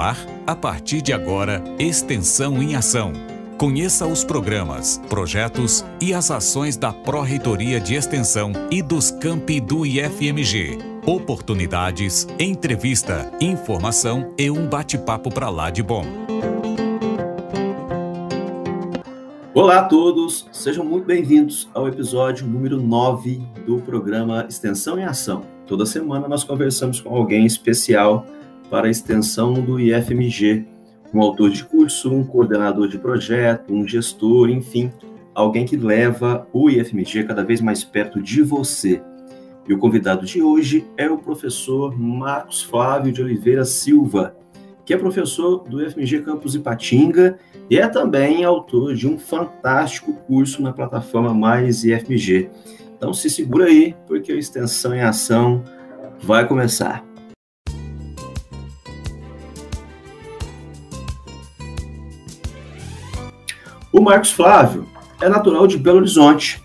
ar, a partir de agora, Extensão em Ação. Conheça os programas, projetos e as ações da Pró-Reitoria de Extensão e dos campi do IFMG. Oportunidades, entrevista, informação e um bate-papo para lá de bom. Olá a todos, sejam muito bem-vindos ao episódio número 9 do programa Extensão em Ação. Toda semana nós conversamos com alguém especial para a extensão do IFMG, um autor de curso, um coordenador de projeto, um gestor, enfim, alguém que leva o IFMG cada vez mais perto de você. E o convidado de hoje é o professor Marcos Flávio de Oliveira Silva, que é professor do IFMG Campus Ipatinga e é também autor de um fantástico curso na plataforma Mais IFMG. Então se segura aí, porque a Extensão em Ação vai começar. O Marcos Flávio é natural de Belo Horizonte.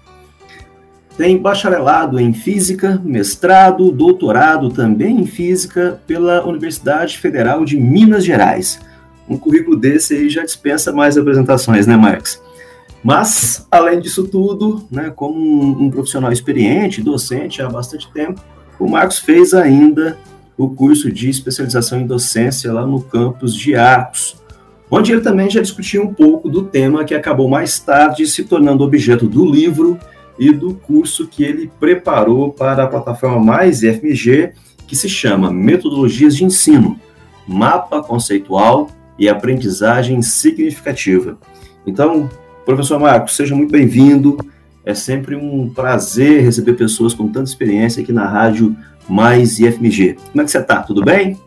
Tem bacharelado em Física, mestrado, doutorado também em Física pela Universidade Federal de Minas Gerais. Um currículo desse aí já dispensa mais apresentações, né, Marcos? Mas, além disso tudo, né, como um profissional experiente, docente há bastante tempo, o Marcos fez ainda o curso de especialização em docência lá no campus de Arcos, onde ele também já discutiu um pouco do tema que acabou mais tarde se tornando objeto do livro e do curso que ele preparou para a plataforma Mais IFMG, que se chama Metodologias de Ensino, Mapa Conceitual e Aprendizagem Significativa. Então, professor Marcos, seja muito bem-vindo. É sempre um prazer receber pessoas com tanta experiência aqui na rádio Mais IFMG. Como é que você está? Tudo bem?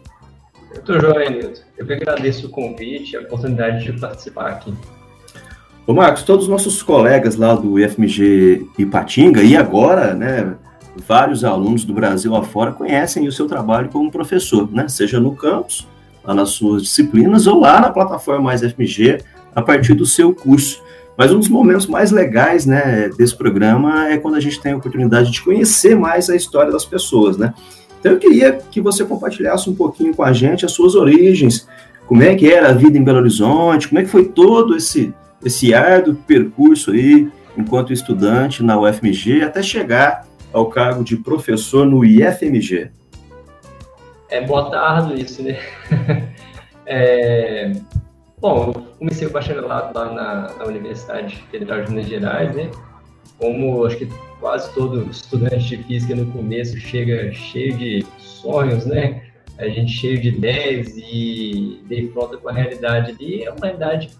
Muito joia, Nilton. Eu que agradeço o convite e a oportunidade de participar aqui. Ô Marcos, todos os nossos colegas lá do IFMG Ipatinga e agora, né, vários alunos do Brasil afora conhecem o seu trabalho como professor, né, seja no campus, lá nas suas disciplinas ou lá na plataforma Mais IFMG a partir do seu curso. Mas um dos momentos mais legais, né, desse programa é quando a gente tem a oportunidade de conhecer mais a história das pessoas, né? Então eu queria que você compartilhasse um pouquinho com a gente as suas origens, como é que era a vida em Belo Horizonte, como é que foi todo esse árduo percurso aí, enquanto estudante na UFMG, até chegar ao cargo de professor no IFMG. Boa tarde, isso, né? Bom, eu comecei o bacharelado lá na Universidade Federal de Minas Gerais, né? Como acho que quase todo estudante de física no começo chega cheio de sonhos, né? A gente cheio de ideias e defronta com a realidade ali. É uma realidade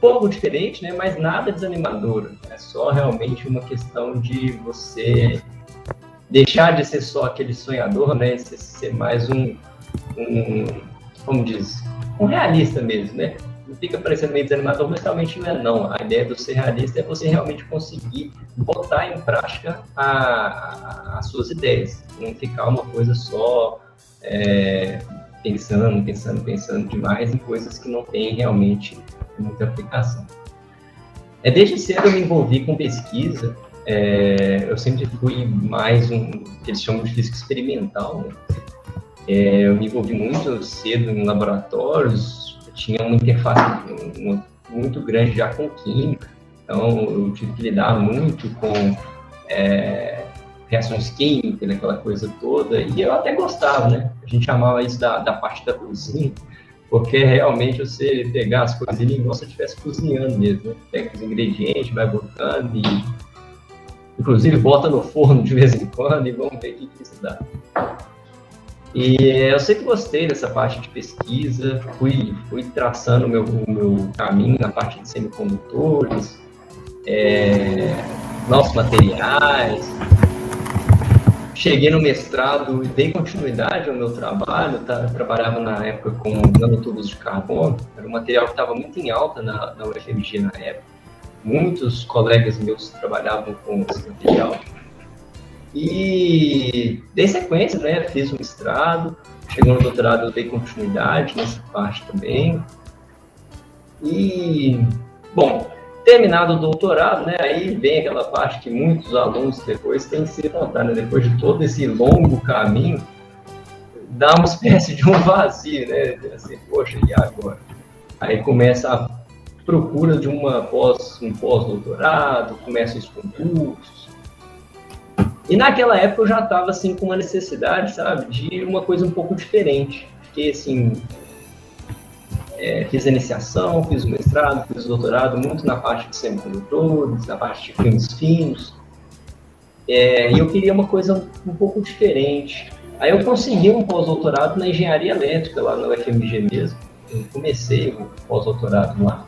pouco diferente, né? Mas nada desanimadora. É só realmente uma questão de você deixar de ser só aquele sonhador, né? Ser mais como diz, um realista mesmo, né? Não fica parecendo meio desanimador, mas realmente não é não. A ideia do ser realista é você realmente conseguir botar em prática as suas ideias. Não ficar uma coisa só pensando demais em coisas que não têm realmente muita aplicação. Desde cedo eu me envolvi com pesquisa. Eu sempre fui mais que eles chamam de física experimental, né? Eu me envolvi muito cedo em laboratórios, tinha uma interface muito grande já com química, então eu tive que lidar muito com reações químicas, aquela coisa toda, e eu até gostava, né? A gente chamava isso da parte da cozinha, porque realmente você pegar as coisinhas igual se você estivesse cozinhando mesmo, né? Pega os ingredientes, vai botando e inclusive bota no forno de vez em quando e vamos ver o que isso dá. E eu sempre gostei dessa parte de pesquisa, fui traçando o meu caminho na parte de semicondutores, novos materiais. Cheguei no mestrado e dei continuidade ao meu trabalho, trabalhava na época com nanotubos de carbono, era um material que estava muito em alta na UFMG na época. Muitos colegas meus trabalhavam com esse material. E dei sequência, né? Fiz um mestrado, chegou no doutorado, eu dei continuidade nessa parte também. E, bom, terminado o doutorado, né? Aí vem aquela parte que muitos alunos depois têm que se contar, né? Depois de todo esse longo caminho, dá uma espécie de um vazio, né? Assim, poxa, e agora? Aí começa a procura de um pós-doutorado, começam os concursos. E naquela época eu já estava assim, com uma necessidade, sabe, de uma coisa um pouco diferente. Fiquei assim, fiz a iniciação, fiz o mestrado, fiz o doutorado, muito na parte de semicondutores, na parte de filmes finos. E eu queria uma coisa um pouco diferente. Aí eu consegui um pós-doutorado na engenharia elétrica, lá no UFMG mesmo. Eu comecei o pós-doutorado lá,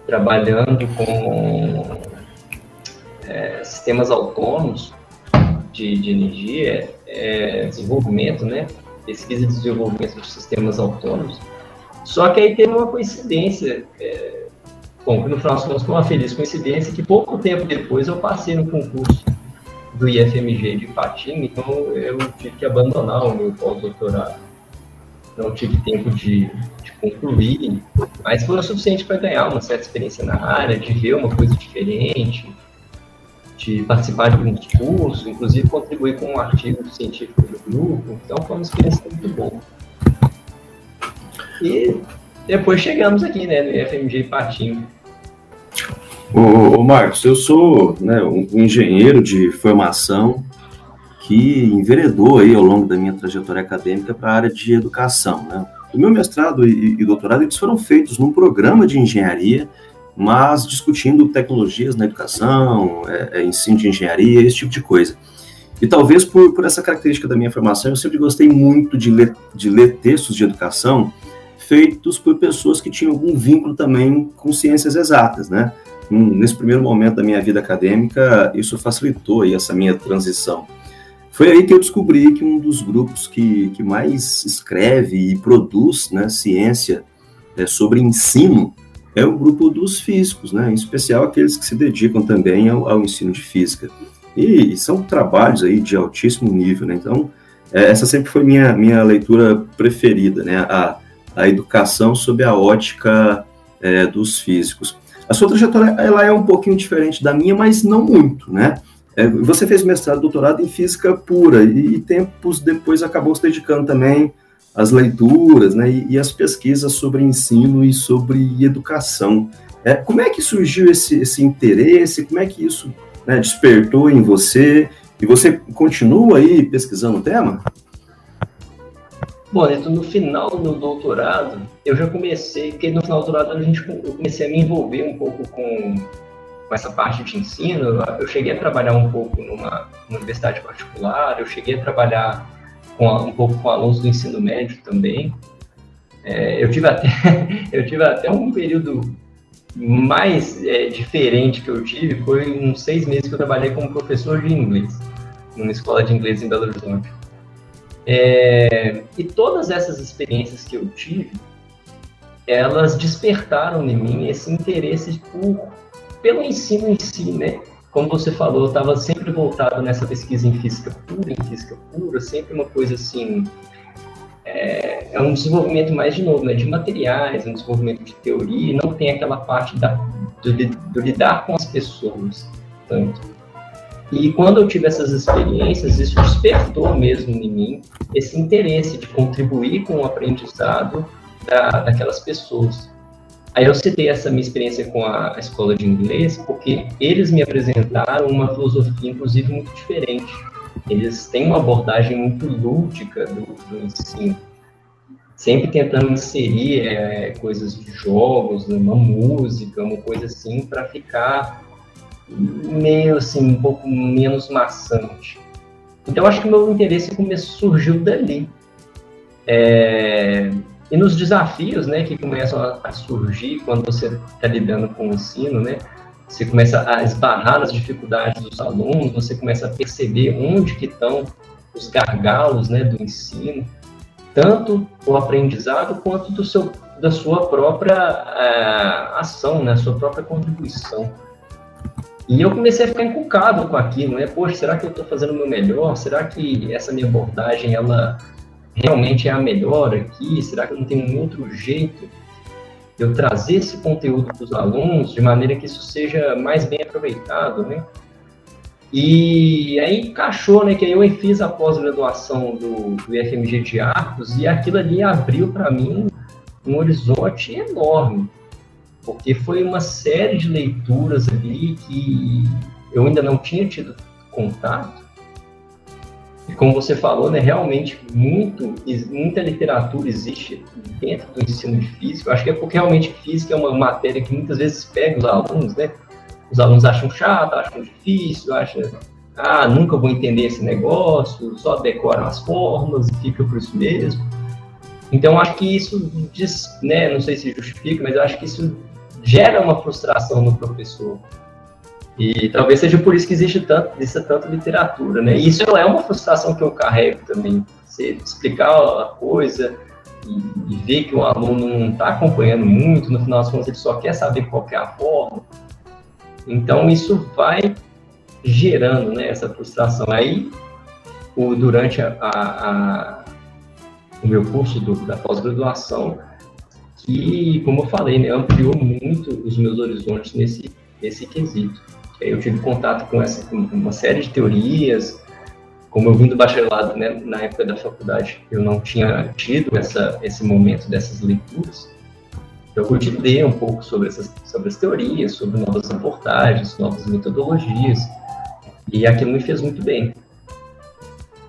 trabalhando com sistemas autônomos de energia, desenvolvimento, né? Pesquisa e desenvolvimento de sistemas autônomos. Só que aí teve uma coincidência, bom, no final das contas foi uma feliz coincidência, que pouco tempo depois eu passei no concurso do IFMG de Ipatinga, então eu tive que abandonar o meu pós-doutorado. Não tive tempo de concluir, mas foi o suficiente para ganhar uma certa experiência na área, de ver uma coisa diferente, de participar de alguns cursos, inclusive contribuir com um artigo científico do grupo, então foi uma experiência muito boa. E depois chegamos aqui, né, no IFMG Ipatinga. Ô Marcos, eu sou, né, um engenheiro de formação que enveredou aí ao longo da minha trajetória acadêmica para a área de educação, né? O meu mestrado e doutorado eles foram feitos num programa de engenharia, mas discutindo tecnologias na educação, ensino de engenharia, esse tipo de coisa. E talvez por essa característica da minha formação, eu sempre gostei muito de ler textos de educação feitos por pessoas que tinham algum vínculo também com ciências exatas, né? Nesse primeiro momento da minha vida acadêmica, isso facilitou aí essa minha transição. Foi aí que eu descobri que um dos grupos que mais escreve e produz, né, ciência sobre ensino é o grupo dos físicos, né, em especial aqueles que se dedicam também ao ensino de física. E são trabalhos aí de altíssimo nível, né? Então, essa sempre foi minha leitura preferida, né, a educação sob a ótica dos físicos. A sua trajetória ela é um pouquinho diferente da minha, mas não muito, né? Você fez mestrado e doutorado em física pura e tempos depois acabou se dedicando também às leituras, né, e às pesquisas sobre ensino e sobre educação. Como é que surgiu esse interesse? Como é que isso, né, despertou em você? E você continua aí pesquisando o tema? Bom, então, no final do meu doutorado, eu já comecei, porque no final do doutorado eu comecei a me envolver um pouco com essa parte de ensino. Eu cheguei a trabalhar um pouco numa universidade particular, eu cheguei a trabalhar um pouco com alunos do ensino médio também. Eu tive até um período mais diferente que eu tive, foi uns 6 meses que eu trabalhei como professor de inglês, numa escola de inglês em Belo Horizonte. E todas essas experiências que eu tive, elas despertaram em mim esse interesse pelo ensino em si, né? Como você falou, eu estava sempre voltado nessa pesquisa em física pura, sempre uma coisa assim, um desenvolvimento mais, de novo, né, de materiais, um desenvolvimento de teoria, e não tem aquela parte do lidar com as pessoas, tanto. E quando eu tive essas experiências, isso despertou mesmo em mim esse interesse de contribuir com o aprendizado daquelas pessoas. Aí eu citei essa minha experiência com a escola de inglês, porque eles me apresentaram uma filosofia, inclusive, muito diferente. Eles têm uma abordagem muito lúdica do ensino, sempre tentando inserir coisas de jogos, uma música, uma coisa assim, para ficar meio assim, um pouco menos maçante. Então, acho que o meu interesse surgiu dali. E nos desafios, né, que começam a surgir quando você está lidando com o ensino, né, você começa a esbarrar nas dificuldades dos alunos, você começa a perceber onde que estão os gargalos, né, do ensino, tanto o aprendizado quanto da sua própria ação, né, sua própria contribuição. E eu comecei a ficar encucado com aquilo, né, poxa, será que eu estou fazendo o meu melhor? Será que essa minha abordagem, ela realmente é a melhor aqui? Será que eu não tenho um outro jeito de eu trazer esse conteúdo para os alunos de maneira que isso seja mais bem aproveitado, né? E aí encaixou, né, que aí eu fiz a pós-graduação do IFMG de Arcos, e aquilo ali abriu para mim um horizonte enorme, porque foi uma série de leituras ali que eu ainda não tinha tido contato. E como você falou, né, realmente muita literatura existe dentro do ensino de física. Eu acho que é porque realmente física é uma matéria que muitas vezes pega os alunos, né? Os alunos acham chato, acham difícil, acham, nunca vou entender esse negócio, só decoram as fórmulas e fica por isso mesmo. Então, acho que isso, né, não sei se justifica, mas eu acho que isso gera uma frustração no professor. E talvez seja por isso que existe tanta literatura, né? E isso é uma frustração que eu carrego também. Você explicar a coisa e ver que o aluno não está acompanhando muito, no final das contas ele só quer saber qual que é a fórmula. Então, isso vai gerando, né, essa frustração. Aí, durante o meu curso da pós-graduação, que, como eu falei, né, ampliou muito os meus horizontes nesse quesito. Aí eu tive contato com uma série de teorias. Como eu vim do bacharelado, né, na época da faculdade, eu não tinha tido esse momento dessas leituras. Eu pude ler um pouco sobre as teorias, sobre novas abordagens, novas metodologias, e aquilo me fez muito bem.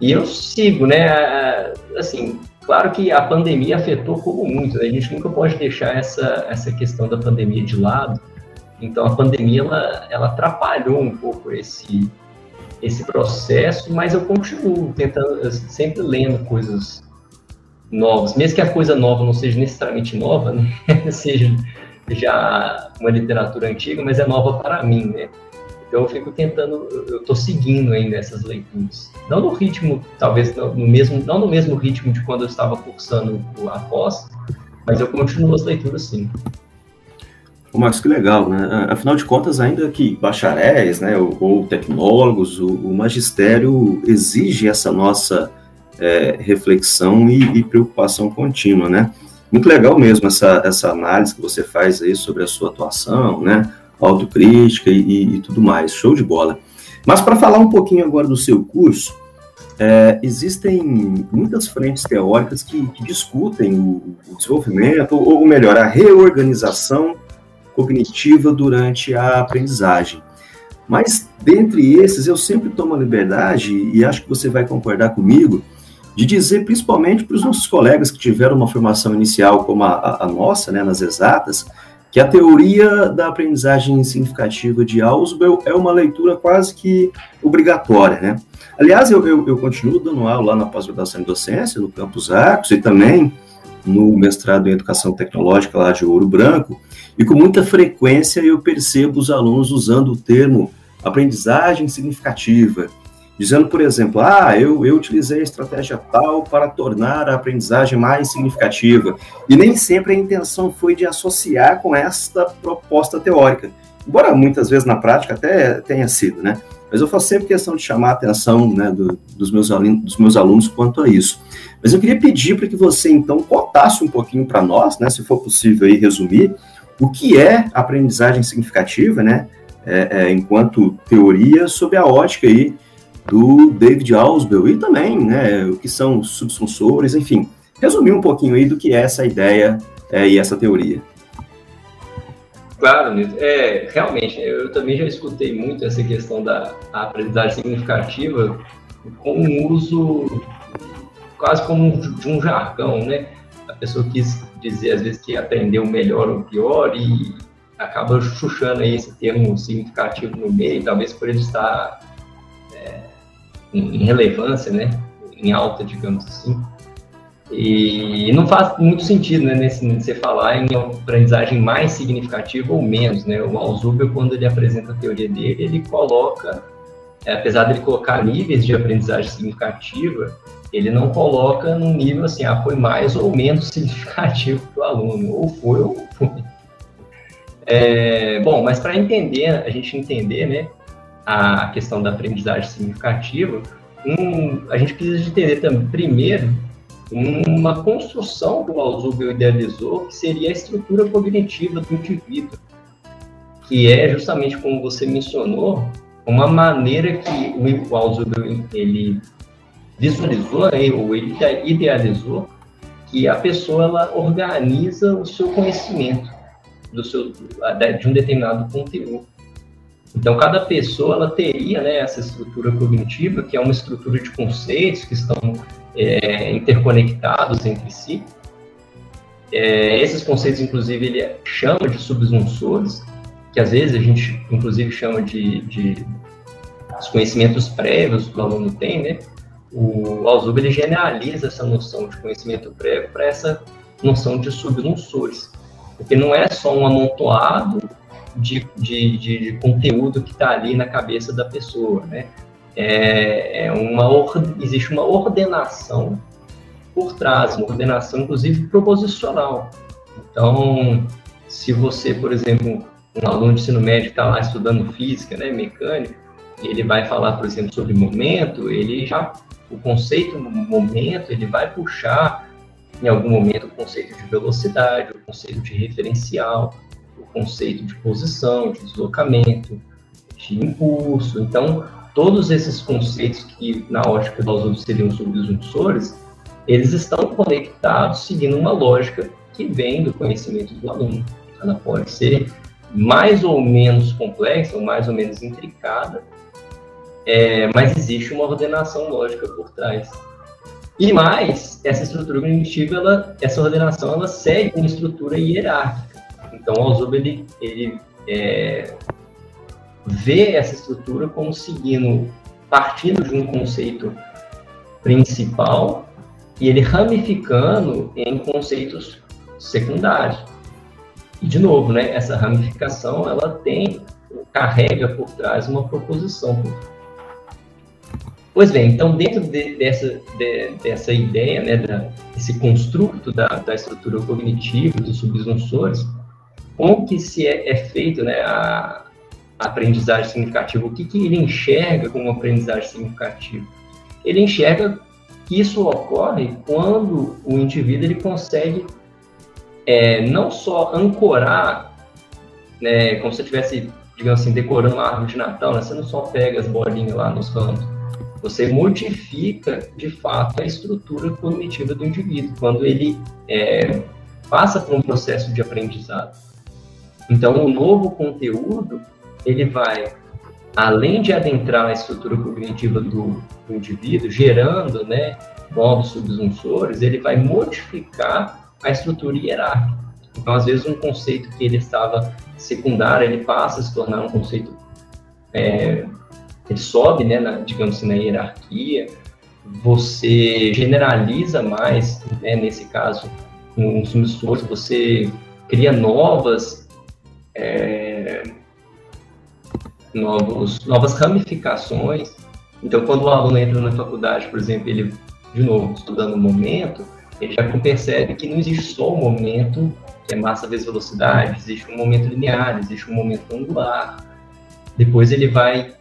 E eu sigo, né, assim, claro que a pandemia afetou como muito, né? A gente nunca pode deixar essa questão da pandemia de lado. Então a pandemia, ela atrapalhou um pouco esse processo, mas eu continuo tentando, sempre lendo coisas novas, mesmo que a coisa nova não seja necessariamente nova, né? Seja já uma literatura antiga, mas é nova para mim, né? Então eu fico tentando, eu estou seguindo ainda essas leituras, não no ritmo, talvez não no mesmo ritmo de quando eu estava cursando a pós, mas eu continuo as leituras sim. Ô, Marcos, que legal, né? Afinal de contas, ainda que bacharéis, né, ou tecnólogos, o magistério exige essa nossa reflexão e preocupação contínua, né? Muito legal mesmo essa análise que você faz aí sobre a sua atuação, né? Autocrítica e tudo mais, show de bola. Mas para falar um pouquinho agora do seu curso, existem muitas frentes teóricas que discutem o desenvolvimento, ou melhor, a reorganização cognitiva durante a aprendizagem. Mas, dentre esses, eu sempre tomo a liberdade, e acho que você vai concordar comigo, de dizer, principalmente para os nossos colegas que tiveram uma formação inicial como a nossa, né, nas exatas, que a teoria da aprendizagem significativa de Ausubel é uma leitura quase que obrigatória, né? Aliás, eu continuo dando aula lá na pós-graduação em docência, no Campus Arcos, e também no mestrado em Educação Tecnológica lá de Ouro Branco, e com muita frequência eu percebo os alunos usando o termo aprendizagem significativa, dizendo, por exemplo, eu utilizei a estratégia tal para tornar a aprendizagem mais significativa, e nem sempre a intenção foi de associar com esta proposta teórica, embora muitas vezes na prática até tenha sido, né? Mas eu faço sempre questão de chamar a atenção, né, dos meus alunos quanto a isso. Mas eu queria pedir para que você, então, contasse um pouquinho para nós, né, se for possível aí resumir, o que é aprendizagem significativa, né, enquanto teoria, sob a ótica aí do David Ausubel, e também, né, o que são subsunsores, enfim, resumir um pouquinho aí do que é essa ideia e essa teoria. Claro, Nilton. Realmente, eu também já escutei muito essa questão da aprendizagem significativa com um uso quase como de um jargão, né? A pessoa quis dizer, às vezes, que aprendeu melhor ou pior e acaba chuchando aí esse termo significativo no meio, talvez por ele estar em relevância, né? Em alta, digamos assim. E não faz muito sentido, né, você falar em aprendizagem mais significativa ou menos, né? O Ausubel, quando ele apresenta a teoria dele, ele coloca, apesar de ele colocar níveis de aprendizagem significativa, ele não coloca num nível assim, foi mais ou menos significativo para o aluno, ou foi ou não foi. Bom, mas para a gente entender, né, a questão da aprendizagem significativa, a gente precisa de entender também, primeiro, uma construção que o Ausubel idealizou, que seria a estrutura cognitiva do indivíduo, que é justamente como você mencionou, uma maneira que o Alzheimer ele visualizou, ou ele idealizou, que a pessoa ela organiza o seu conhecimento de um determinado conteúdo. Então, cada pessoa ela teria, né, essa estrutura cognitiva, que é uma estrutura de conceitos que estão interconectados entre si. Esses conceitos, inclusive, ele chama de subjunsores, que às vezes a gente, inclusive, chama de os conhecimentos prévios que o aluno tem, né? O Alzheimer ele generaliza essa noção de conhecimento prévio para essa noção de subjunsores, porque não é só um amontoado de conteúdo que está ali na cabeça da pessoa, né? Existe uma ordenação por trás, uma ordenação, inclusive, proposicional. Então, se você, por exemplo, um aluno de ensino médio está lá estudando física, né, mecânica, ele vai falar, por exemplo, sobre momento, o conceito momento, ele vai puxar, em algum momento, o conceito de velocidade, o conceito de referencial, o conceito de posição, de deslocamento, de impulso. Então, todos esses conceitos que, na ótica do Alzheimer, seriam subjunsores, eles estão conectados seguindo uma lógica que vem do conhecimento do aluno. Ela pode ser mais ou menos complexa, ou mais ou menos intricada, mas existe uma ordenação lógica por trás. E mais, essa estrutura cognitiva, essa ordenação, ela segue uma estrutura hierárquica. Então, o Alzheimer, ele vê essa estrutura como partindo de um conceito principal e ele ramificando em conceitos secundários. E, de novo, né, essa ramificação, ela carrega por trás uma proposição. Pois bem, então, dentro dessa ideia, né, desse construto da estrutura cognitiva, dos subjunsores, como que é feito, né, a aprendizagem significativa? O que ele enxerga como aprendizagem significativa? Ele enxerga que isso ocorre quando o indivíduo ele consegue não só ancorar, né, como se você estivesse, digamos assim, decorando uma árvore de Natal, né, você não só pega as bolinhas lá nos ramos, você modifica, de fato, a estrutura cognitiva do indivíduo, quando ele passa por um processo de aprendizado. Então, o novo conteúdo, ele vai, além de adentrar a estrutura cognitiva do indivíduo, gerando, né, novos subjunsores, ele vai modificar a estrutura hierárquica. Então, às vezes, um conceito que ele estava secundário, ele passa a se tornar um conceito, ele sobe, né, digamos assim, na hierarquia, você generaliza mais, né, nesse caso, um subjunsor, você cria novas ramificações. Então, quando o aluno entra na faculdade, por exemplo, ele, de novo, estudando o momento, ele já percebe que não existe só o momento, que é massa vezes velocidade, existe um momento linear, existe um momento angular. Depois ele vai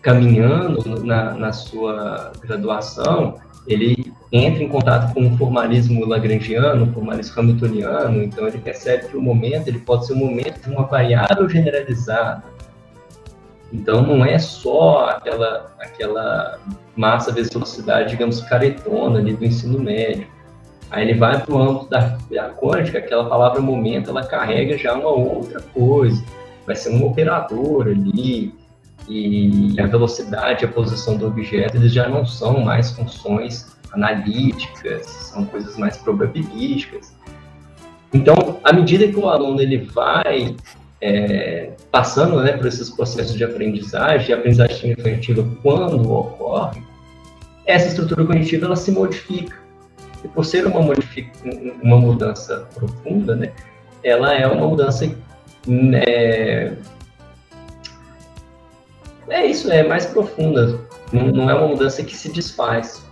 caminhando na sua graduação, ele entra em contato com o formalismo lagrangiano, o formalismo hamiltoniano, então ele percebe que o momento ele pode ser um momento de uma variável generalizada. Então, não é só aquela massa vezes velocidade, digamos, caretona ali do ensino médio. Aí ele vai para o âmbito da quântica, aquela palavra momento, ela carrega já uma outra coisa. Vai ser um operador ali, e a velocidade, a posição do objeto, eles já não são mais funções analíticas, são coisas mais probabilísticas. Então, à medida que o aluno ele vai passando, né, por esses processos de aprendizagem significativa, quando ocorre, essa estrutura cognitiva ela se modifica. E por ser uma mudança profunda, né, ela é uma mudança mais profunda. Não é uma mudança que se desfaz.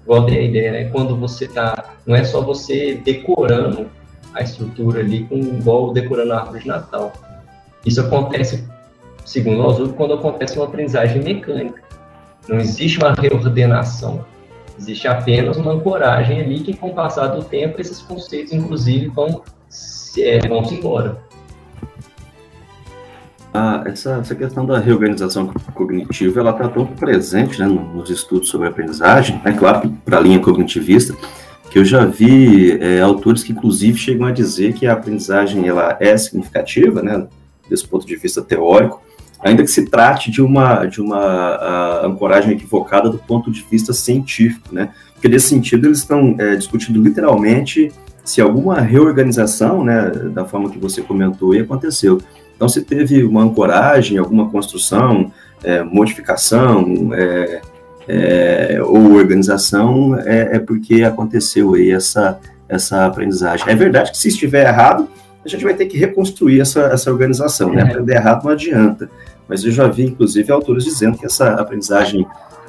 Igual dei a ideia, né? Quando você não é só você decorando a estrutura ali, igual decorando a árvore de Natal. Isso acontece, segundo o Alzheimer, quando acontece uma aprendizagem mecânica. Não existe uma reordenação. Existe apenas uma ancoragem ali que, com o passar do tempo, esses conceitos, inclusive, vão se embora. Essa questão da reorganização cognitiva, ela está tão presente, né, nos estudos sobre aprendizagem, é claro que para a linha cognitivista, que eu já vi autores que, inclusive, chegam a dizer que a aprendizagem ela é significativa, né, desse ponto de vista teórico, ainda que se trate de uma ancoragem equivocada do ponto de vista científico, né, porque nesse sentido eles estão discutindo literalmente se alguma reorganização, né, da forma que você comentou, aconteceu. Então, se teve uma ancoragem, alguma construção, modificação ou organização, é porque aconteceu aí essa aprendizagem. É verdade que se estiver errado, a gente vai ter que reconstruir essa organização, né? Aprender errado não adianta. Mas eu já vi, inclusive, autores dizendo que essa aprendizagem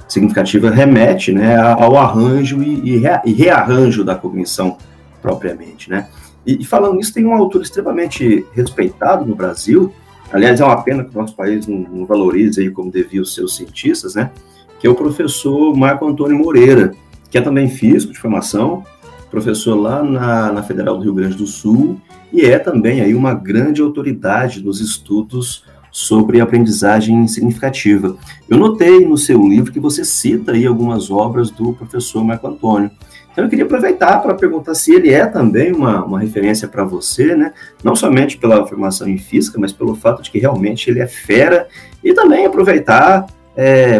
significativa remete, né, ao arranjo e rearranjo da cognição propriamente, né? E falando nisso, tem um autor extremamente respeitado no Brasil, aliás, é uma pena que o nosso país não valorize aí como devia os seus cientistas, né? Que é o professor Marco Antônio Moreira, que é também físico de formação, professor lá na Federal do Rio Grande do Sul, e é também aí uma grande autoridade nos estudos sobre aprendizagem significativa. Eu notei no seu livro que você cita aí algumas obras do professor Marco Antônio. Então, eu queria aproveitar para perguntar se ele é também uma referência para você, né? Não somente pela formação em física, mas pelo fato de que realmente ele é fera, e também aproveitar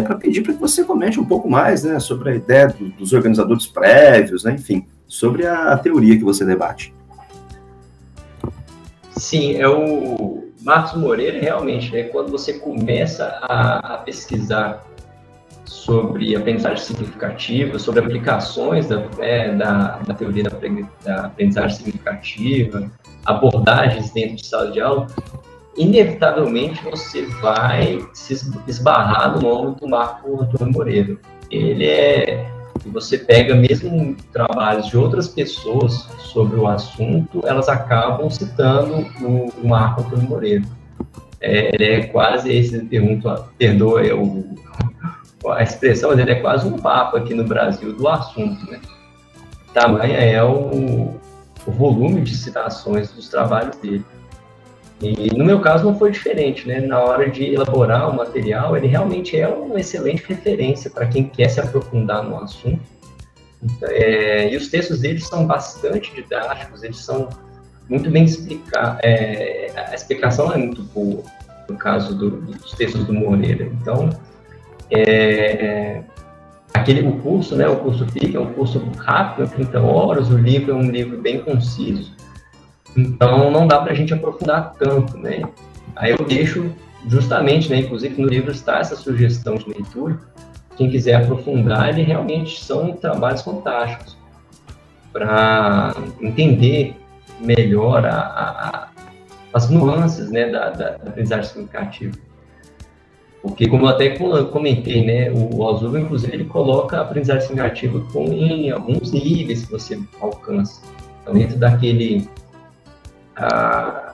para pedir para que você comente um pouco mais, né, sobre a ideia dos organizadores prévios, né, enfim, sobre a teoria que você debate. Sim, o Marcos Moreira, realmente, né, quando você começa a pesquisar sobre aprendizagem significativa, sobre aplicações da teoria da aprendizagem significativa, abordagens dentro de sala de aula, inevitavelmente você vai se esbarrar no nome do Marco Antônio Moreira. Você pega mesmo trabalhos de outras pessoas sobre o assunto, elas acabam citando o Marco Antônio Moreira. Ele é quase, esse perdoa a expressão, mas ele é quase um papa aqui no Brasil do assunto, né? Tamanha é o volume de citações dos trabalhos dele. E no meu caso não foi diferente, né? Na hora de elaborar o material, ele realmente é uma excelente referência para quem quer se aprofundar no assunto. E os textos dele são bastante didáticos, eles são muito bem explicados. A explicação é muito boa, no caso dos textos do Moreira. Então, o curso, né? O curso FIC é um curso rápido, 30 horas, o livro é um livro bem conciso. Então, não dá para a gente aprofundar tanto, né? Aí eu deixo justamente, né? Inclusive no livro está essa sugestão de leitura. Quem quiser aprofundar, ele realmente são trabalhos fantásticos para entender melhor as nuances, né, da aprendizagem significativa. Porque, como eu até comentei, né, o Alzuga, inclusive, ele coloca a aprendizagem significativa em alguns níveis que você alcança. Então, dentro daquele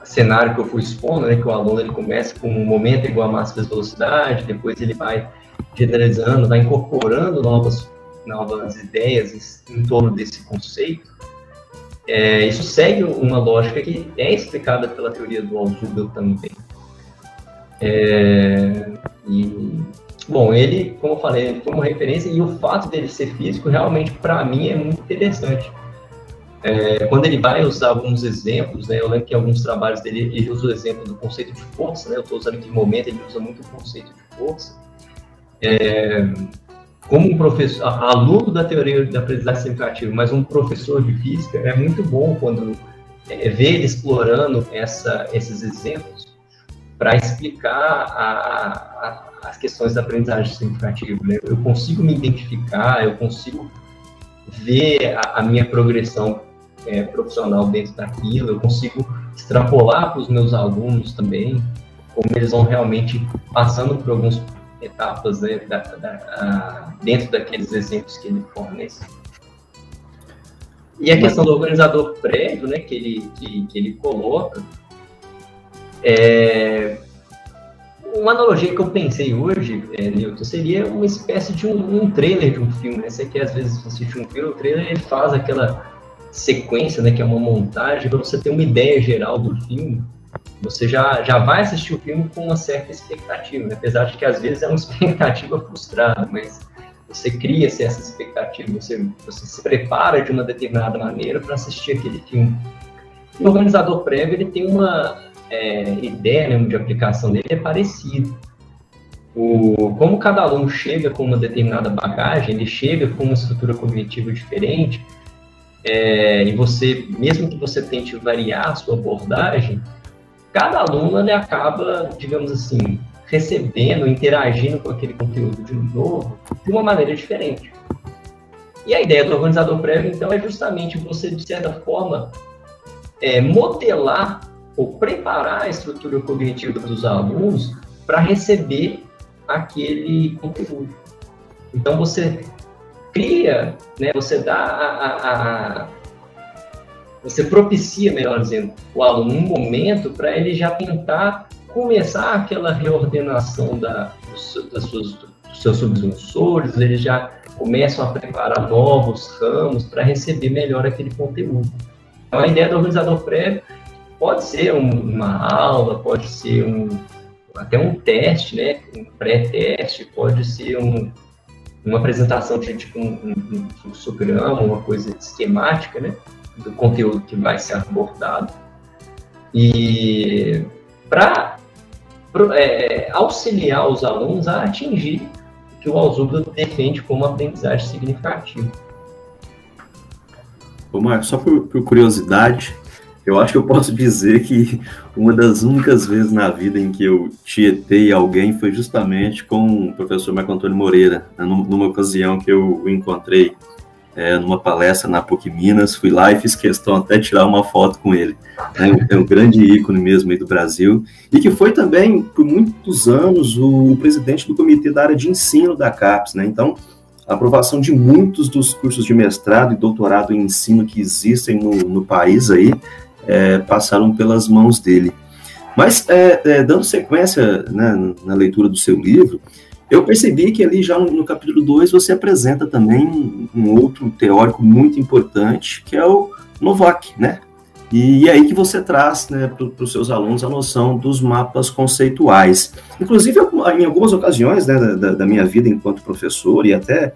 cenário que eu fui expondo, né, que o aluno ele começa com um momento igual a massa vezes velocidade, depois ele vai generalizando, vai incorporando novas ideias em torno desse conceito. Isso segue uma lógica que é explicada pela teoria do Alzuga também. Bom, ele, como eu falei, ele foi uma referência, e o fato dele ser físico, realmente, para mim, é muito interessante. Quando ele vai usar alguns exemplos, né, eu lembro que em alguns trabalhos dele, ele usa o exemplo do conceito de força, né, eu estou usando aqui no momento, ele usa muito o conceito de força. Como um professor, aluno da teoria da aprendizagem significativa, mas um professor de física, é muito bom quando vê ele explorando esses exemplos para explicar as questões da aprendizagem significativa, né? Eu consigo me identificar, eu consigo ver a minha progressão profissional dentro daquilo, eu consigo extrapolar para os meus alunos também, como eles vão realmente passando por algumas etapas, né, dentro daqueles exemplos que ele fornece. E a questão do organizador prévio, né, que ele coloca, uma analogia que eu pensei hoje, Nilton, seria uma espécie de um trailer de um filme, né? Você que às vezes assiste um filme, o trailer ele faz aquela sequência, né, que é uma montagem, para você ter uma ideia geral do filme. você já vai assistir o filme com uma certa expectativa, né? Apesar de que às vezes é uma expectativa frustrada, mas você cria essa expectativa, você se prepara de uma determinada maneira para assistir aquele filme. O organizador prévio, ele tem uma ideia, né, de aplicação dele é parecido. Como cada aluno chega com uma determinada bagagem, ele chega com uma estrutura cognitiva diferente, e você, mesmo que você tente variar a sua abordagem, cada aluno ele acaba, digamos assim, recebendo, interagindo com aquele conteúdo de novo de uma maneira diferente. E a ideia do organizador prévio, então, é justamente você, de certa forma, modelar ou preparar a estrutura cognitiva dos alunos para receber aquele conteúdo. Então, você cria, né, você dá você propicia, melhor dizendo, o aluno um momento para ele já tentar começar aquela reordenação dos seus subsensores, eles já começam a preparar novos ramos para receber melhor aquele conteúdo. Então, a ideia do organizador prévio pode ser uma aula, pode ser até um teste, né, um pré-teste, pode ser uma apresentação de tipo um fluxograma, uma coisa esquemática, né, do conteúdo que vai ser abordado, e para auxiliar os alunos a atingir o que o Alzubla defende como aprendizagem significativa. Ô Marcos, só por curiosidade, eu acho que eu posso dizer que uma das únicas vezes na vida em que eu tietei alguém foi justamente com o professor Marco Antônio Moreira, né, numa ocasião que eu o encontrei numa palestra na PUC Minas, fui lá e fiz questão até de tirar uma foto com ele. É um grande ícone mesmo aí do Brasil, e que foi também, por muitos anos, o presidente do comitê da área de ensino da CAPES, né? Então, a aprovação de muitos dos cursos de mestrado e doutorado em ensino que existem no país aí, passaram pelas mãos dele. Mas, dando sequência, né, na leitura do seu livro, eu percebi que ali já no capítulo 2 você apresenta também um outro teórico muito importante, que é o Novak, né? E é aí que você traz, né, para os seus alunos a noção dos mapas conceituais. Inclusive, em algumas ocasiões, né, da minha vida enquanto professor e até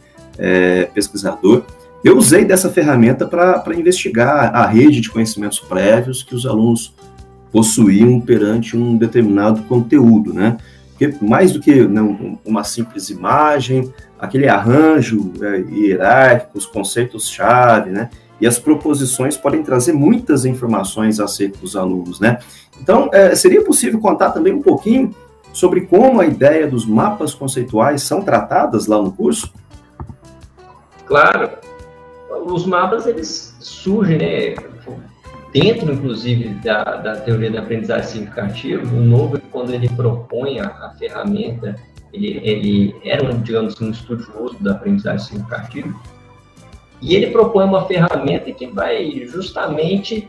pesquisador, eu usei dessa ferramenta para investigar a rede de conhecimentos prévios que os alunos possuíam perante um determinado conteúdo, né? Porque mais do que uma simples imagem, aquele arranjo hierárquico, os conceitos-chave, né? E as proposições podem trazer muitas informações acerca dos alunos, né? Então, seria possível contar também um pouquinho sobre como a ideia dos mapas conceituais são tratadas lá no curso? Claro. Os mapas, eles surgem, né, dentro, inclusive, da teoria da aprendizagem significativa. O Novo, quando ele propõe a ferramenta, ele era, digamos, um estudioso da aprendizagem significativa, e ele propõe uma ferramenta que vai justamente,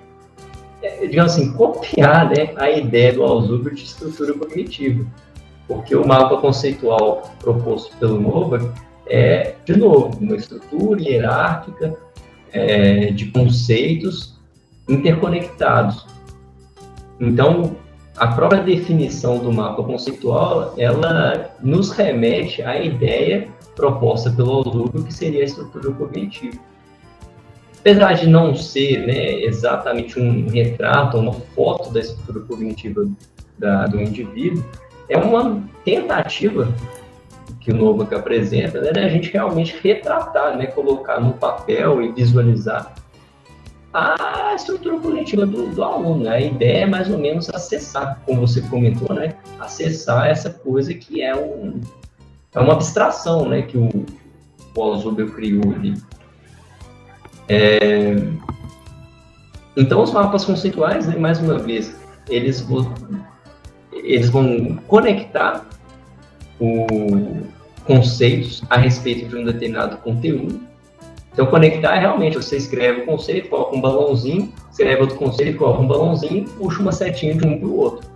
digamos assim, copiar, né, a ideia do Alzubla de estrutura cognitiva. Porque o mapa conceitual proposto pelo Novo de novo, uma estrutura hierárquica de conceitos interconectados. Então, a própria definição do mapa conceitual, ela nos remete à ideia proposta pelo Alzubla, que seria a estrutura cognitiva. Apesar de não ser, né, exatamente um retrato, uma foto da estrutura cognitiva do indivíduo, é uma tentativa que o Novak apresenta, né, a gente realmente retratar, né, colocar no papel e visualizar a estrutura cognitiva do aluno, né? A ideia é mais ou menos acessar, como você comentou, né, acessar essa coisa que é uma abstração, né, que o Alzubla criou ali. Então, os mapas conceituais, né, mais uma vez, eles vão conectar conceitos a respeito de um determinado conteúdo. Então, conectar é realmente, você escreve o conceito, coloca um balãozinho, escreve outro conceito, coloca um balãozinho, puxa uma setinha de um para o outro.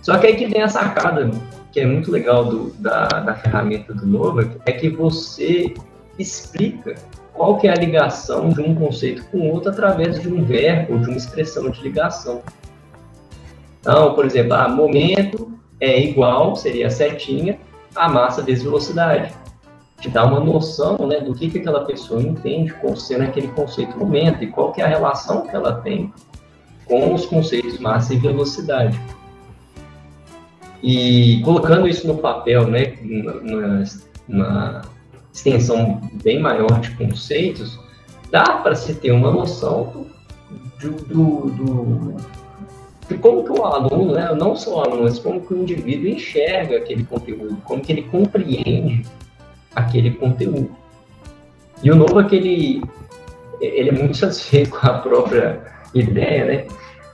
Só que aí que vem a sacada, que é muito legal da ferramenta do Novak, é que você explica qual que é a ligação de um conceito com o outro através de um verbo ou de uma expressão de ligação. Então, por exemplo, momento é igual, seria a setinha, a massa vezes velocidade. Te dá uma noção, né, do que aquela pessoa entende como sendo aquele conceito momento e qual que é a relação que ela tem com os conceitos massa e velocidade. E colocando isso no papel, né, uma extensão bem maior de conceitos, dá para se ter uma noção de como que o aluno, né, não só o aluno, mas como que o indivíduo enxerga aquele conteúdo, como que ele compreende aquele conteúdo. E o novo é que ele é muito satisfeito com a própria ideia, né?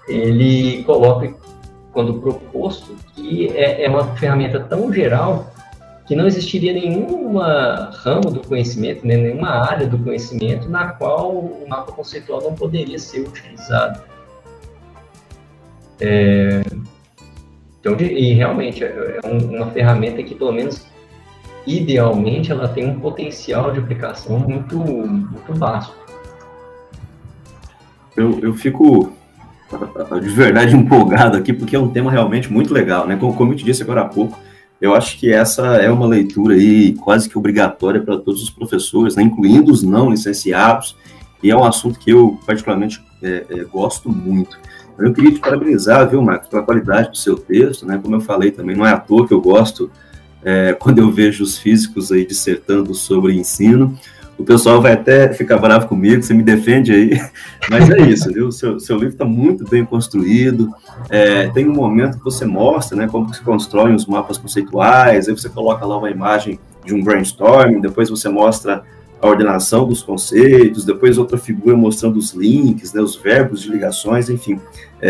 Ele coloca, quando proposto, que é uma ferramenta tão geral que não existiria nenhuma ramo do conhecimento, né, nenhuma área do conhecimento na qual o mapa conceitual não poderia ser utilizado. Então, e realmente é uma ferramenta que, pelo menos idealmente, ela tem um potencial de aplicação muito, muito vasto. Eu fico de verdade empolgado aqui, porque é um tema realmente muito legal, né? Como eu te disse agora há pouco, eu acho que essa é uma leitura aí quase que obrigatória para todos os professores, né? Incluindo os não licenciados, e é um assunto que eu particularmente gosto muito. Eu queria te parabenizar, viu, Marcos, pela qualidade do seu texto, né? Como eu falei também, não é à toa que eu gosto quando eu vejo os físicos aí dissertando sobre ensino. O pessoal vai até ficar bravo comigo, você me defende aí, mas é isso, viu? Seu livro está muito bem construído, tem um momento que você mostra, né, como se constroem os mapas conceituais, aí você coloca lá uma imagem de um brainstorming, depois você mostra a ordenação dos conceitos, depois outra figura mostrando os links, né, os verbos de ligações, enfim,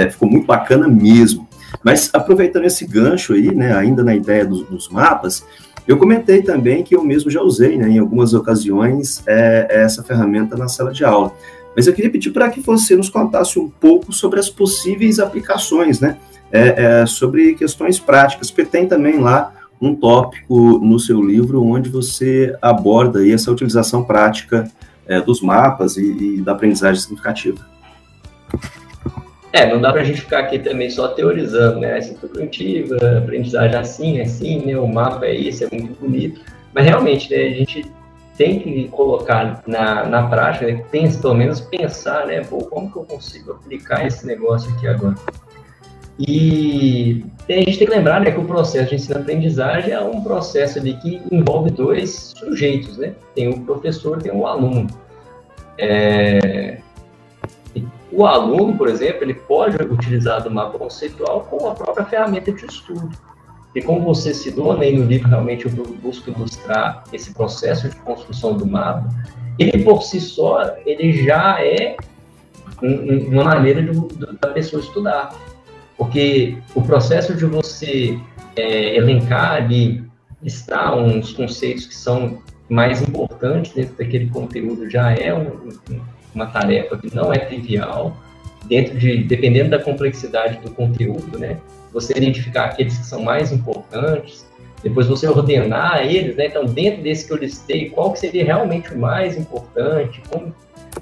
ficou muito bacana mesmo. Mas aproveitando esse gancho aí, né, ainda na ideia dos mapas, eu comentei também que eu mesmo já usei, né, em algumas ocasiões, essa ferramenta na sala de aula. Mas eu queria pedir para que você nos contasse um pouco sobre as possíveis aplicações, né, sobre questões práticas, porque tem também lá um tópico no seu livro onde você aborda aí essa utilização prática dos mapas e da aprendizagem significativa. Não dá para a gente ficar aqui também só teorizando, né? Essa cognitiva, aprendizagem assim, né? O mapa é isso, é muito bonito. Mas realmente, né, a gente tem que colocar na prática, né, pelo menos pensar, né? Pô, como que eu consigo aplicar esse negócio aqui agora? E a gente tem que lembrar, né, que o processo de ensino-aprendizagem é um processo ali que envolve dois sujeitos, né? Tem o professor e tem o aluno. O aluno, por exemplo, ele pode utilizar do mapa conceitual como a própria ferramenta de estudo. E como você citou, né, no livro realmente eu busco ilustrar esse processo de construção do mapa, ele por si só, ele já é uma maneira da pessoa estudar. Porque o processo de você elencar ali, listar uns conceitos que são mais importantes dentro daquele conteúdo já é uma tarefa que não é trivial, dependendo da complexidade do conteúdo, né? Você identificar aqueles que são mais importantes, depois você ordenar eles, né? Então, dentro desse que eu listei, qual que seria realmente o mais importante, como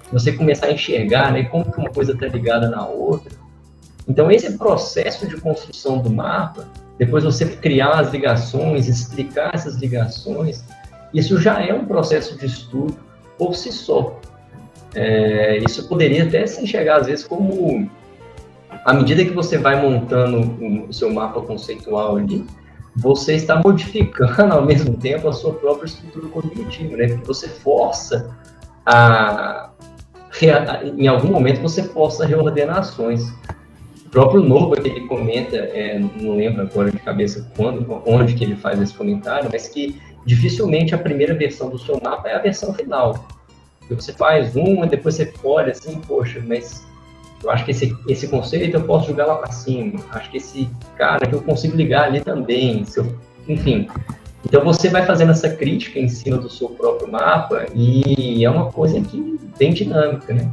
você começar a enxergar, né? Como que uma coisa está ligada na outra. Então, esse processo de construção do mapa, depois você criar as ligações, explicar essas ligações, isso já é um processo de estudo por si só. Isso poderia até se enxergar, às vezes, como, à medida que você vai montando o seu mapa conceitual ali, você está modificando, ao mesmo tempo, a sua própria estrutura cognitiva, né? Porque você força em algum momento, você força reordenações. O próprio Nova, que ele comenta, não lembro agora de cabeça onde que ele faz esse comentário, mas que dificilmente a primeira versão do seu mapa é a versão final. Você faz uma, depois você olha assim, poxa, mas eu acho que esse conceito eu posso jogar lá para cima, acho que esse cara que eu consigo ligar ali também, enfim. Então você vai fazendo essa crítica em cima do seu próprio mapa e é uma coisa que bem dinâmica, né?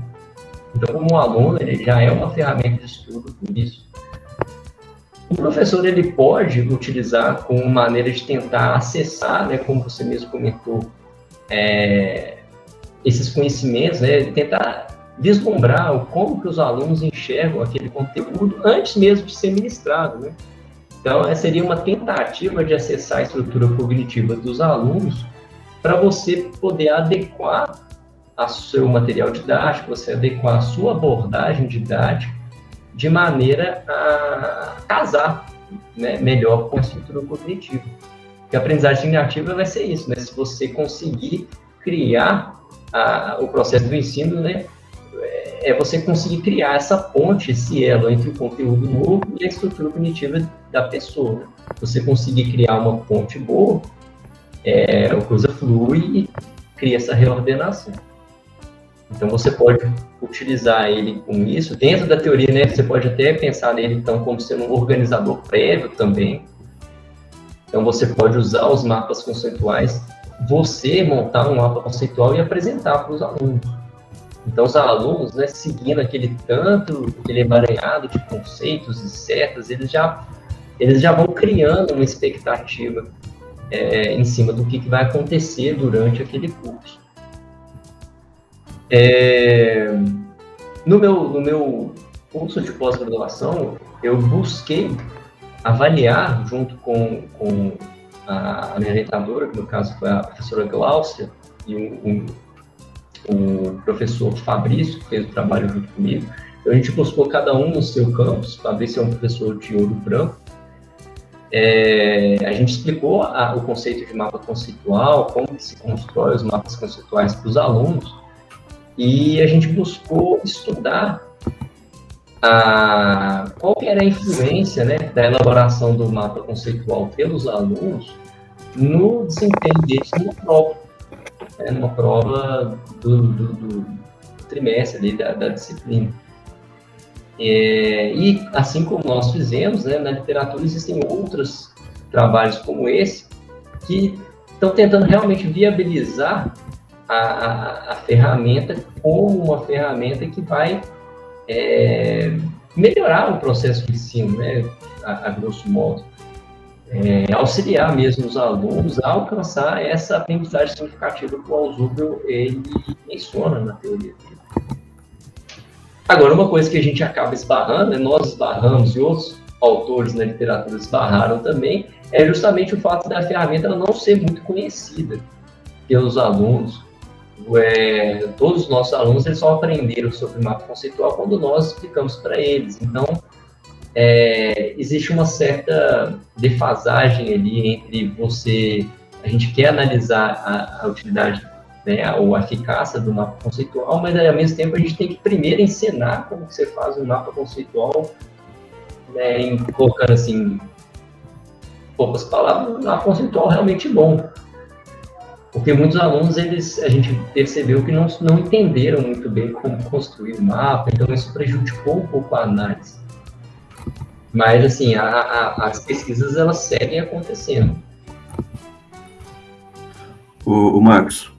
Então, como aluno, ele já é uma ferramenta de estudo por isso. O professor, ele pode utilizar como maneira de tentar acessar, né, como você mesmo comentou, esses conhecimentos, né, tentar vislumbrar como que os alunos enxergam aquele conteúdo antes mesmo de ser ministrado, né? Então, essa seria uma tentativa de acessar a estrutura cognitiva dos alunos para você poder adequar o seu material didático, você adequar a sua abordagem didática de maneira a casar, né, melhor com a estrutura cognitiva. Porque a aprendizagem significativa vai ser isso, né? Se você conseguir criar o processo do ensino, né, é você conseguir criar essa ponte, esse elo entre o conteúdo novo e a estrutura cognitiva da pessoa. Né? Você conseguir criar uma ponte boa, a coisa flui e cria essa reordenação. Então, você pode utilizar ele com isso. Dentro da teoria, né, você pode até pensar nele, então, como sendo um organizador prévio também. Então, você pode usar os mapas conceituais, você montar um mapa conceitual e apresentar para os alunos. Então, os alunos, né, seguindo aquele emaranhado de conceitos e setas, eles já vão criando uma expectativa em cima do que vai acontecer durante aquele curso. No meu curso de pós-graduação, eu busquei avaliar, junto com a minha orientadora, que no caso foi a professora Gláucia, e o professor Fabrício, que fez o trabalho junto comigo. Então, a gente buscou cada um no seu campus. Fabrício é um professor de Ouro Branco. A gente explicou o conceito de mapa conceitual, como que se constrói os mapas conceituais para os alunos, e a gente buscou estudar qual que era a influência, né, da elaboração do mapa conceitual pelos alunos no desempenho deles numa prova do trimestre ali, da disciplina. E assim como nós fizemos, né, na literatura existem outros trabalhos como esse que estão tentando realmente viabilizar a ferramenta como uma ferramenta que vai melhorar o processo de ensino, né, a grosso modo. Auxiliar mesmo os alunos a alcançar essa aprendizagem significativa que o Alzhubel ele menciona na teoria dele. Agora, uma coisa que a gente acaba esbarrando, né, nós esbarramos e outros autores na literatura esbarraram também, é justamente o fato da ferramenta não ser muito conhecida pelos alunos. Todos os nossos alunos eles só aprenderam sobre o mapa conceitual quando nós explicamos para eles. Então, existe uma certa defasagem ali entre a gente quer analisar a utilidade, né, ou a eficácia do mapa conceitual, mas ao mesmo tempo a gente tem que primeiro ensinar como que você faz um mapa conceitual, né, colocando assim, poucas palavras, um mapa conceitual realmente bom. Porque muitos alunos, a gente percebeu que não entenderam muito bem como construir o mapa, então isso prejudicou um pouco a análise. Mas, assim, as pesquisas, elas seguem acontecendo. O Marcos,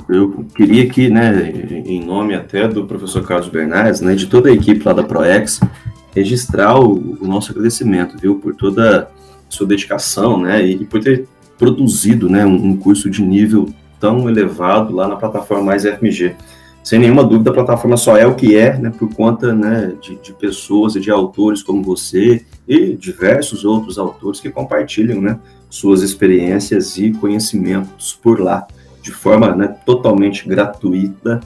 eu queria aqui, né, em nome até do professor Carlos Bernardes, né, de toda a equipe lá da ProEx, registrar o nosso agradecimento, viu, por toda a sua dedicação, né, e por ter produzido, né, um curso de nível tão elevado lá na plataforma Mais FMG. Sem nenhuma dúvida, a plataforma só é o que é, né, por conta, né, de pessoas e de autores como você e diversos outros autores que compartilham, né, suas experiências e conhecimentos por lá, de forma, né, totalmente gratuita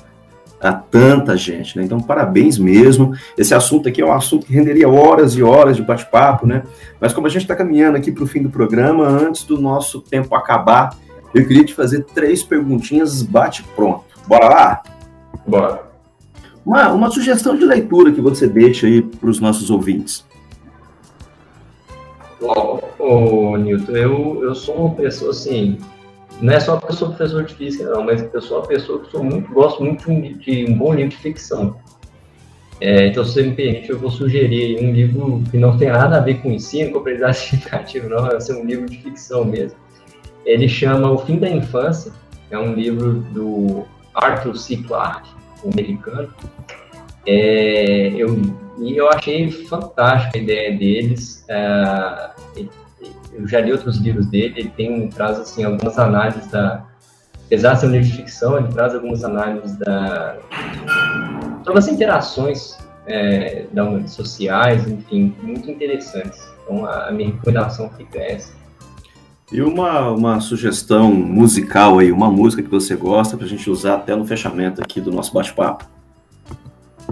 a tanta gente, né? Então, parabéns mesmo. Esse assunto aqui é um assunto que renderia horas e horas de bate-papo, né? Mas como a gente está caminhando aqui para o fim do programa, antes do nosso tempo acabar, eu queria te fazer 3 perguntinhas bate-pronto. Bora lá? Bora. Uma sugestão de leitura que você deixa aí para os nossos ouvintes. Newton, eu sou uma pessoa assim, não é só porque eu sou professor de física, não, mas eu sou uma pessoa que gosto muito de um bom livro de ficção. Então, se você me permite, eu vou sugerir um livro que não tem nada a ver com ensino, com aprendizagem significativa, não, vai ser um livro de ficção mesmo. Ele chama O Fim da Infância, é um livro do Arthur C. Clarke, um americano. Eu achei fantástica a ideia deles. Eu já li outros livros dele, ele traz assim, algumas análises apesar de ser um livro de ficção, ele traz algumas análises das interações sociais, enfim, muito interessantes. Então, a minha recomendação fica essa. E uma sugestão musical aí, uma música que você gosta, pra gente usar até no fechamento aqui do nosso bate-papo.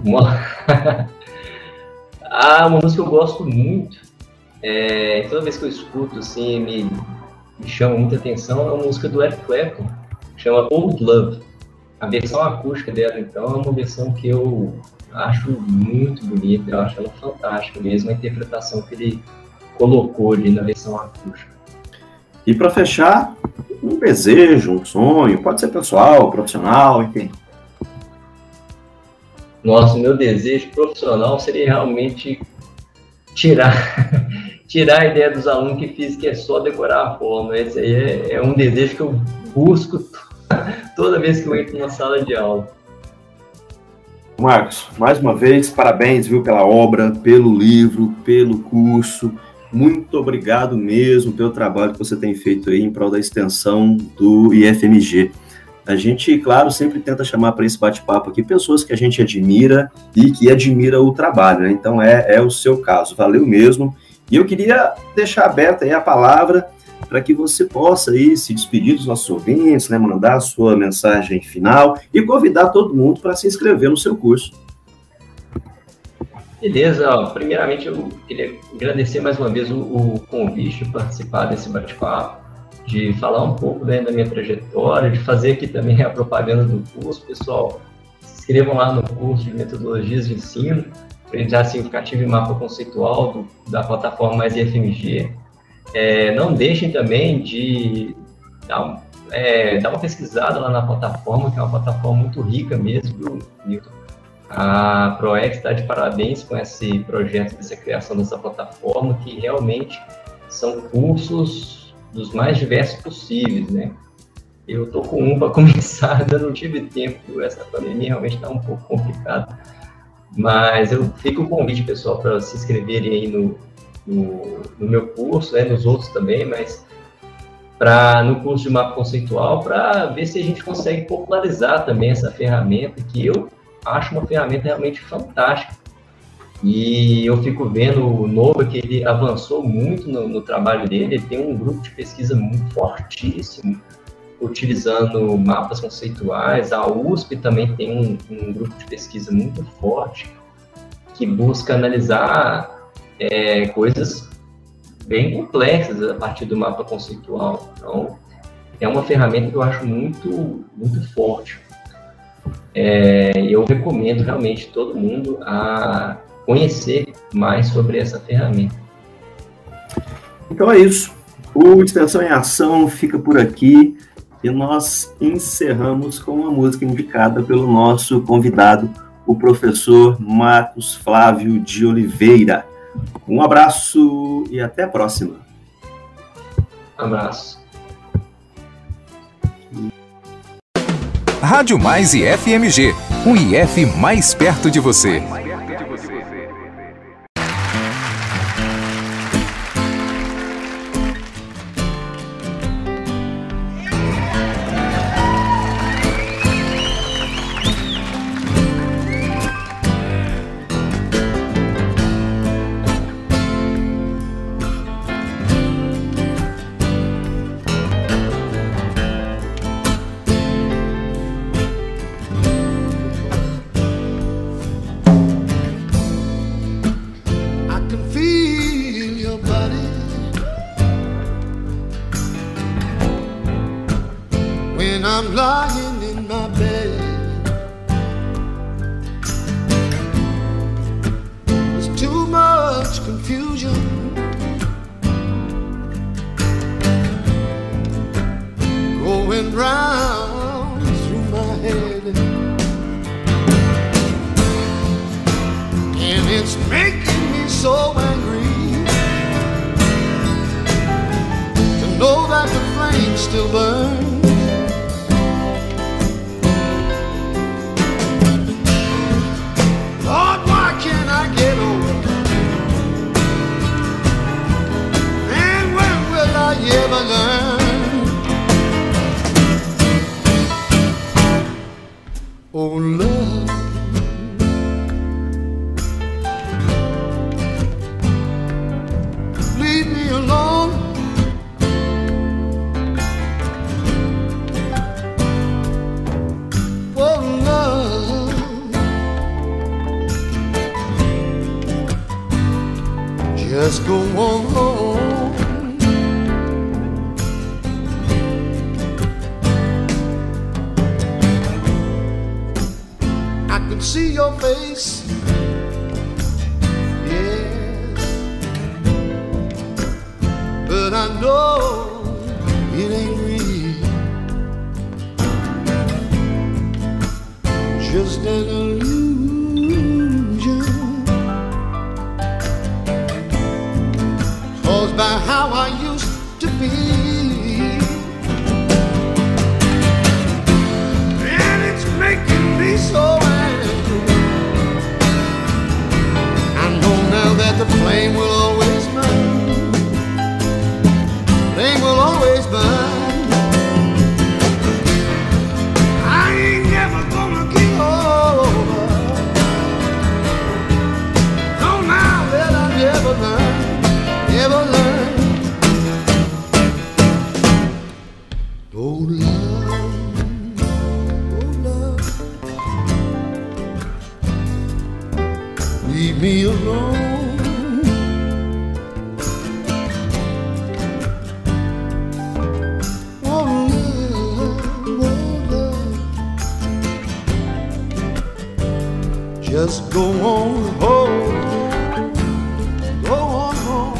Uma música que eu gosto muito, toda vez que eu escuto, assim, me chama muita atenção, é uma música do Eric Clapton, chama Old Love. A versão acústica dela, então, é uma versão que eu acho muito bonita, eu acho ela fantástica mesmo, a interpretação que ele colocou ali na versão acústica. E para fechar, um desejo, um sonho, pode ser pessoal, profissional, enfim. Nossa, meu desejo profissional seria realmente tirar a ideia dos alunos que física é só decorar a fórmula. Esse aí é um desejo que eu busco toda vez que eu entro na sala de aula. Marcos, mais uma vez, parabéns, viu, pela obra, pelo livro, pelo curso. Muito obrigado mesmo pelo trabalho que você tem feito aí em prol da extensão do IFMG. A gente, claro, sempre tenta chamar para esse bate-papo aqui pessoas que a gente admira e que admira o trabalho, né? Então é o seu caso, valeu mesmo. E eu queria deixar aberta aí a palavra para que você possa aí se despedir dos nossos ouvintes, né, mandar a sua mensagem final e convidar todo mundo para se inscrever no seu curso. Beleza, primeiramente eu queria agradecer mais uma vez o convite de participar desse bate-papo, de falar um pouco, né, da minha trajetória, de fazer aqui também a propaganda do curso. Pessoal, se inscrevam lá no curso de metodologias de ensino, aprendizagem significativa e mapa conceitual da plataforma Mais IFMG. Não deixem também de dar uma pesquisada lá na plataforma, que é uma plataforma muito rica mesmo, viu, Newton? A ProEx está de parabéns com esse projeto, essa criação dessa plataforma, que realmente são cursos dos mais diversos possíveis, né? Eu estou com um para começar, ainda não tive tempo, essa pandemia realmente está um pouco complicada, mas eu fico o convite, pessoal, para se inscreverem aí no meu curso, nos outros também, mas no curso de mapa conceitual, para ver se a gente consegue popularizar também essa ferramenta, que eu acho uma ferramenta realmente fantástica. E eu fico vendo o Nova, que ele avançou muito no trabalho dele, ele tem um grupo de pesquisa muito fortíssimo, utilizando mapas conceituais. A USP também tem um grupo de pesquisa muito forte, que busca analisar coisas bem complexas a partir do mapa conceitual. Então, é uma ferramenta que eu acho muito, muito forte. Eu recomendo realmente todo mundo a conhecer mais sobre essa ferramenta. Então é isso. O Extensão em Ação fica por aqui e nós encerramos com uma música indicada pelo nosso convidado, o professor Marcos Flávio de Oliveira. Um abraço e até a próxima. Abraço. Rádio Mais IFMG, um IF mais perto de você. Oh, love, leave me alone. Oh, love, just go on home. See your face, yes, but I know it ain't real, just an illusion caused by how I used to be, and it's making me so that the flame will always burn, flame will always burn. I ain't never gonna give over, no, now that I've ever learned. Oh love, leave me alone. Just go on home, go on home.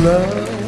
love.